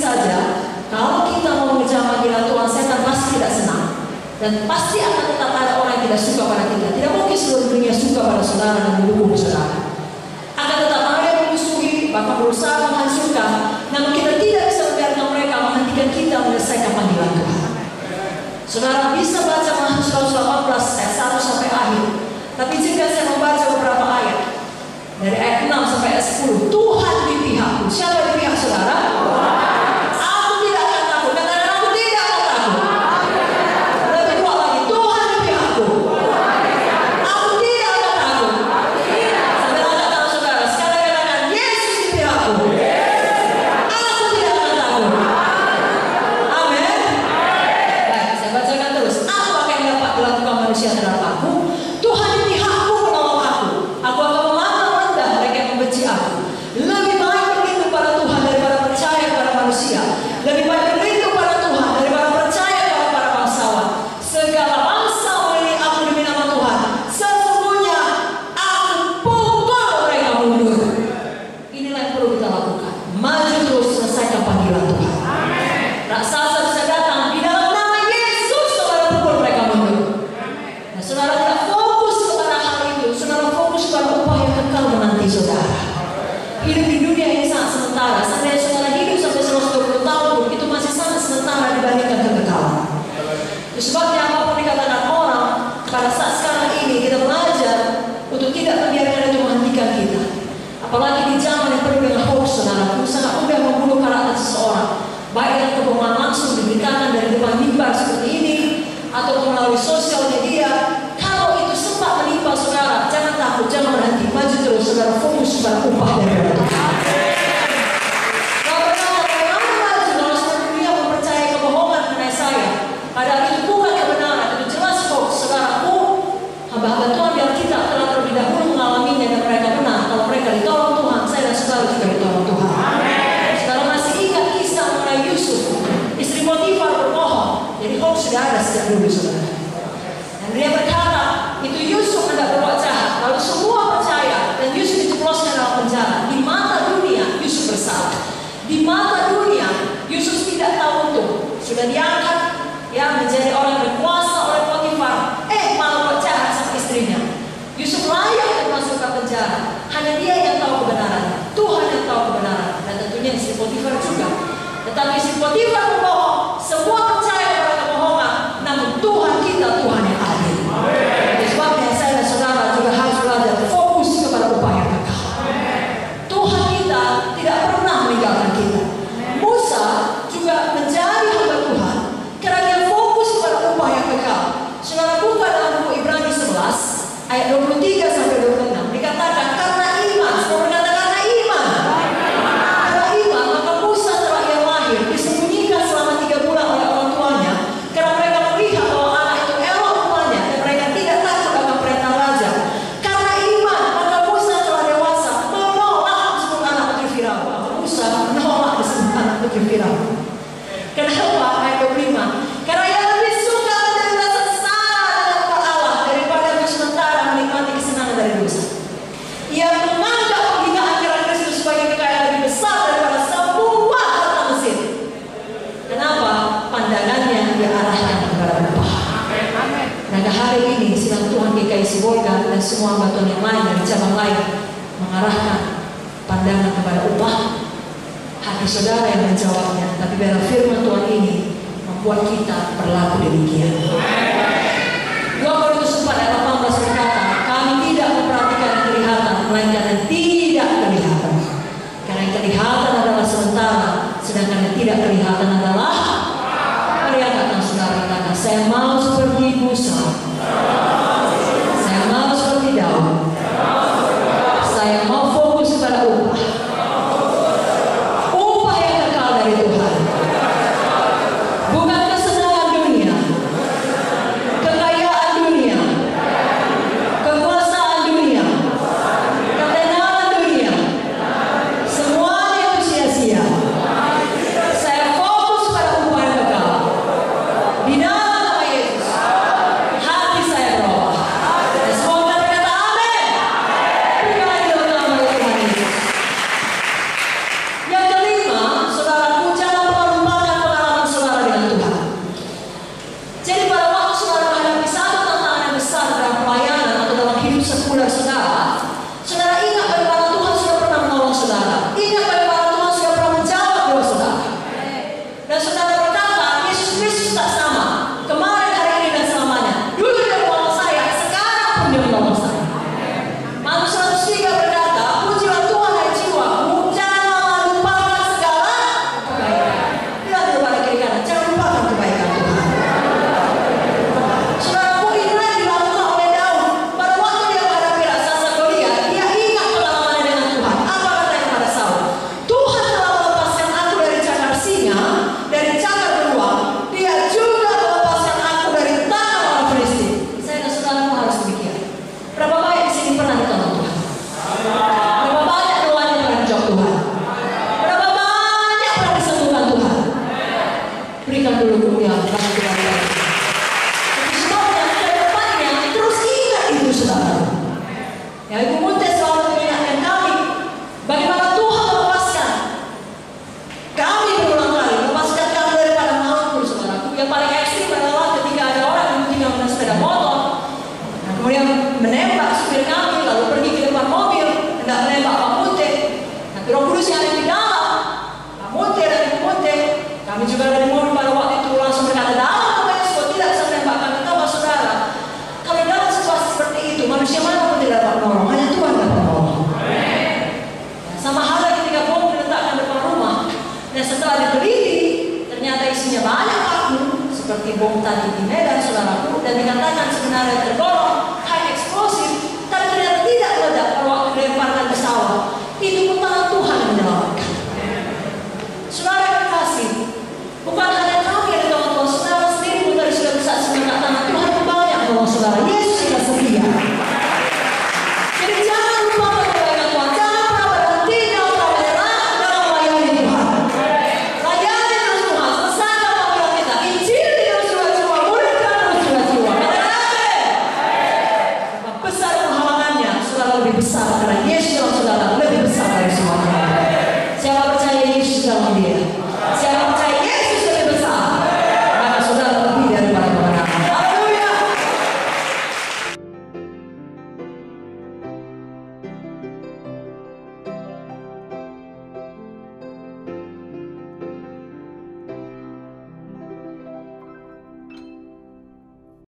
saja, kalau kita mau mengejar panggilan Tuhan, setan pasti tidak senang. Dan pasti akan tetap ada orang yang tidak suka pada kita. Tidak mungkin seluruh dunia suka pada saudara dan mendukung saudara. Akan tetap ada yang memusuhi, bahkan berusaha menghancurkan. Namun kita tidak bisa membiarkan mereka menghentikan kita menyelesaikan panggilan Tuhan. Saudara bisa baca Mazmur 118 ayat 1 sampai akhir. Tapi jika saya membaca beberapa ayat dari ayat 6 sampai ayat 10, Tuhan di pihakku. Siapa di pihak saudara? Aku tidak akan takut. Katakan aku tidak akan takut. Lebih kuat lagi, Tuhan di pihakku. Aku tidak akan takut. Sampai angkat tangan saudara. Sekarang katakan, Yesus di pihakku. Aku tidak akan takut. Amin. Baik, saya bacakan terus. Apa yang dapat dilakukan manusia terhadap aku? Tuhan di pihakku menolong aku. Aku akan memandang rendah mereka yang membenci aku. Lebih baik berlindung pada Tuhan daripada percaya kepada manusia. Lebih baik berlindung pada Tuhan daripada percaya kepada para bangsawan. Segala bangsa melihat aku demi nama Tuhan. Sesungguhnya aku pukul mereka mundur. Inilah yang perlu kita lakukan. Maju terus, selesaikan panggilan Tuhan. Raksasa bisa datang di dalam nama Yesus, saudara pukul mereka mundur. Nah, saudara tidak fokus kepada hal itu. Saudara fokus pada upah yang kekal menanti saudara. Hidup di dunia ini sangat sementara. Seandainya saudara hidup sampai 120 tahun pun, itu masih sangat sementara dibandingkan kekekalan. Itu sebabnya apapun dikatakan orang, pada saat sekarang ini kita belajar untuk tidak membiarkan itu menghentikan kita. Apalagi di zaman yang penuh dengan hoax, saudara, itu sangat mudah membunuh karakter seseorang. Baik dengan kebohongan langsung diberitakan dari depan mimbar seperti ini, atau melalui sosial media. Kalau itu sempat menimpa saudara, jangan takut, jangan berhenti, maju terus, saudara fokus pada upah daripada Tuhan. Kalau berkata, bagaimana maju kalau seluruh dunia mempercayai kebohongan mengenai saya? Padahal itu bukan kebenaran, itu jelas hoax, saudaraku. Hamba-hamba Tuhan di Alkitab telah terlebih dahulu mengalaminya dan mereka benar. Kalau mereka ditolong Tuhan, saya dan saudara juga ditolong Tuhan. Saudara masih ingat kisah mengenai Yusuf? Istri Potifar berbohong, jadi hoax sudah ada sejak dulu, saudara. Dan dia berkata, itu Yusuf hendak berbuat jahat. Lalu semua percaya dan Yusuf dijebloskan dalam penjara. Di mata dunia Yusuf bersalah. Di mata dunia Yusuf tidak tahu untung. Sudah diangkat ya menjadi orang yang berkuasa oleh Potifar. Malah buat jahat sama istrinya. Yusuf layak dimasukkan penjara. Hanya dia yang tahu kebenaran. Tuhan yang tahu kebenaran. Dan tentunya istri Potifar juga. Tetapi istri Potifar berbohong. Semua percaya pada kebohongan. Namun Tuhan kita Tuhan yang adil. Sebabnya saya dan saudara juga harus belajar fokus kepada upah yang kekal. Tuhan kita tidak pernah meninggalkan kita. Musa juga menjadi hamba Tuhan karena dia fokus kepada upah yang kekal. Saudara buka dalam buku Ibrani 11 ayat 23 sampai 26 dikatakan karena iman. Saudara berkata karena iman. Karena iman maka Musa setelah ia lahir disembunyikan selama 3 bulan oleh orang tuanya karena mereka melihat bahwa anak itu elok rupanya dan mereka tidak takut akan perintah raja. Karena iman maka Musa setelah dewasa menolak disebut anak putri Firaun. Musa menolak disebut anak putri Firaun. Kenapa? Ayat 25. Karena ia lebih suka menderita sengsara dengan umat Allah daripada untuk sementara menikmati kesenangan dari dosa. Ia menganggap penghinaan karena Kristus sebagai kekayaan lebih besar daripada semua harta Mesir. Kenapa? Pandangannya dia arahkan kepada upah. Nah, hari ini sidang Tuhan GKI Sibolga dan semua hamba Tuhan yang lain dari cabang lain mengarahkan pandangan kepada upah. Hati saudara yang menjawabnya, tapi biarlah firman Tuhan ini membuat kita berlaku demikian. 2 Korintus 4 ayat 18 berkata, kami tidak memperhatikan yang kelihatan, melainkan yang tidak kelihatan. Karena yang kelihatan adalah sementara, sedangkan yang tidak kelihatan adalah. Mari angkat saudara katakan, saya mau seperti Musa, saya mau seperti Daud, saya mau fokus pada upah. Bukan kesenangan dunia, kekayaan dunia, kekuasaan dunia, ketenaran dunia, semuanya itu sia-sia. Saya fokus pada upah yang kekal di dalam nama Yesus. berikan dulu kemuliaan bagi Tuhan. Tapi sebabnya ke depannya terus ingat itu saudara. Ya, Ibu Munte selalu mengingatkan kami bagaimana Tuhan melepaskan kami berulang kali, melepaskan kami daripada maut, saudara. Yang paling ekstrim adalah ketika ada orang yang tinggal dengan sepeda motor, nah, kemudian menembak supir kami, lalu pergi ke depan mobil, hendak menembak Pak Munte. Nah, Roh Kudus yang ada di dalam, Pak Munte dan Ibu Munte, kami juga dari mobil pada waktu itu langsung berkata, dalam supaya tidak bisa menembakkan kita, saudara. Kalau dalam situasi seperti itu, manusia mana pun tidak dapat menolong, hanya Tuhan dapat menolong. Sama halnya ketika bom diletakkan depan rumah, dan setelah diteliti, ternyata isinya banyak paku, seperti bom tadi di Medan, saudaraku, dan dikatakan sebenarnya tergolong